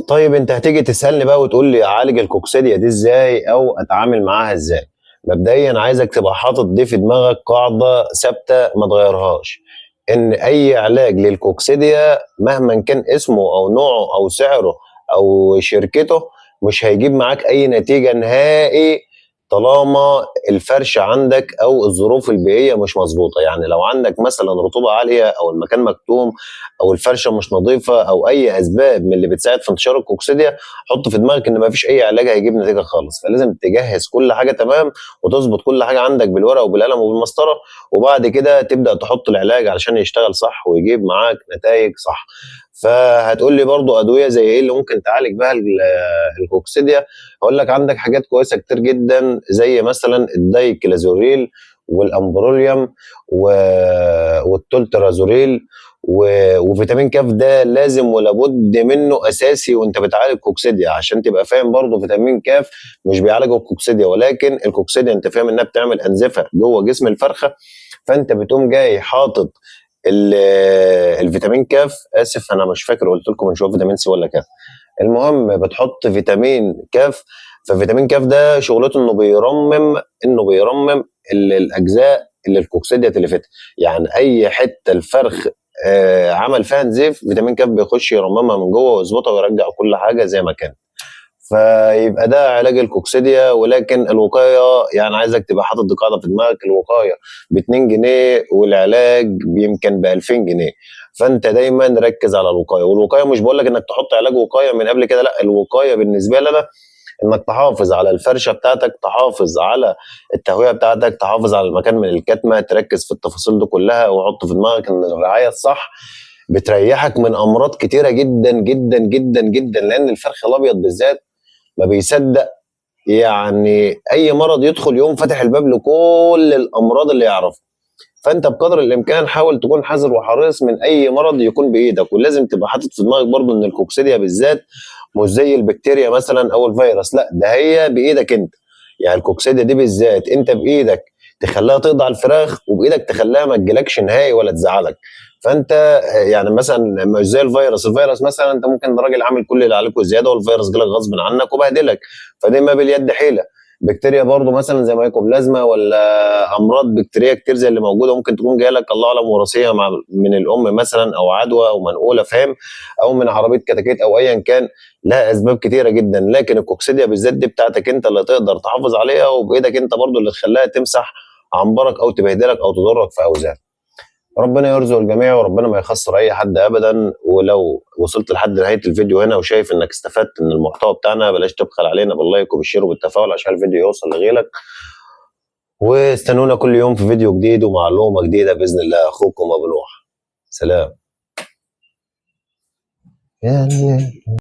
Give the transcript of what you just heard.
طيب أنت هتيجي تسألني بقى وتقول لي أعالج الكوكسيديا دي إزاي أو أتعامل معاها إزاي؟ مبدئيًا عايزك تبقى حاطط دي في دماغك قاعدة ثابتة ما تغيّرهاش، إن أي علاج للكوكسيديا مهمًا كان اسمه أو نوعه أو سعره أو شركته، مش هيجيب معاك أي نتيجة نهائي طالما الفرشة عندك أو الظروف البيئية مش مضبوطة. يعني لو عندك مثلًا رطوبة عالية أو المكان مكتوم أو الفرشة مش نضيفة أو أي أسباب من اللي بتساعد في انتشار الكوكسيديا، حُط في دماغك إن ما فيش أي علاج هيجيب نتيجة خالص. فلازم تجهّز كل حاجة تمام وتضبط كل حاجة عندك بالورقة وبالقلم وبالمسطرة، وبعد كده تبدأ تحُط العلاج علشان يشتغل صح ويجيب معاك نتايج صح. فهتقول لي برضه أدوية زي إيه اللي ممكن تعالج بيها الكوكسيديا؟ هاقول لك عندك حاجات كويسة كتير جدًا زي مثلًا الدايكلازوريل والأمبروليوم و والتولترازوليل وفيتامين ك ده لازم ولابد منه أساسي وأنت بتعالج كوكسيديا. عشان تبقى فاهم برضه فيتامين ك مش بيعالج الكوكسيديا، ولكن الكوكسيديا أنت فاهم إنها بتعمل أنزفة جوه جسم الفرخة، فأنت بتقوم جاي حاطط ال الفيتامين ك. آسف أنا مش فاكر قُلت لكم من شوية فيتامين س والّا ك. المهم بتحط فيتامين ك. ففيتامين ك ده شغلته إنه بيرمم الأجزاء اللي الكوكسيديا تلفتها. يعني أي حتة الفرخ عمل فيها نزيف، فيتامين ك بيخش يرممها من جوه ويضبطها ويرجع كل حاجة زي ما كانت. فيبقى ده علاج الكوكسيديا. ولكن الوقاية يعني عايزك تبقى حاطط دي قاعدة في دماغك، الوقاية ب2 جنيه والعلاج يمكن ب2000 جنيه. فأنت دايمًا ركّز على الوقاية، والوقاية مش باقول لك إنك تحط علاج وقاية من قبل كده لأ، الوقاية بالنسبة لي أنا إنك تحافظ على الفرشة بتاعتك، تحافظ على التهوية بتاعتك، تحافظ على المكان من الكتمة، تركّز في التفاصيل دي كلها، وحُط في دماغك إن الرعاية الصح بتريّحك من أمراض كتيرة جدًا، جدًا، جدًا، جدًا، لإن الفرخ الأبيض بالذات ما بيصدّق يعني أي مرض يدخل يقوم فاتح الباب لكل الأمراض اللي يعرفها. فأنت بقدر الإمكان حاول تكون حذر وحريص من أي مرض يكون بإيدك، ولازم تبقى حاطط في دماغك برضه إن الكوكسيديا بالذات مش زي البكتيريا مثلًا أو الفيروس، لأ ده هي بإيدك أنت. يعني الكوكسيديا دي بالذات أنت بإيدك تخلّيها تقضي على الفراخ، وبإيدك تخلّيها ما تجيلكش نهائي ولا تزعّلك. فأنت يعني مثلًا مش زي الفيروس مثلًا أنت ممكن راجل عامل كل اللي عليك وزيادة والفيروس جه لك غصبٍ عنك وبهدلك، فدي ما باليد حيلة. بكتيريا برضه مثلًا زي مايكوبلازما والّا أمراض بكتيرية كتير زي اللي موجودة ممكن تكون جاية لك الله أعلم وراثية من الأم مثلًا أو عدوى أو منقولة فاهم، أو من عربية كتاكيت أو أيًا كان، لها أسباب كتيرة جدًا. لكن الكوكسيديا بالذات دي بتاعتك أنت اللي تقدر تحافظ عليها، وبإيدك أنت برضه اللي تخلّيها تمسح عنبرك أو تبهدلك أو تضرك في أوزان. ربنا يرزق الجميع وربنا ما يخسّر أي حد أبدًا. ولو وصلت لحد نهاية الفيديو هنا وشايف إنك استفدت من المحتوى بتاعنا، بلاش تبخل علينا باللايك وبالشير وبالتفاعل عشان الفيديو يوصل لغيرك. واستنونا كل يوم في فيديو جديد ومعلومة جديدة بإذن الله. أخوكم أبو نوح. سلام.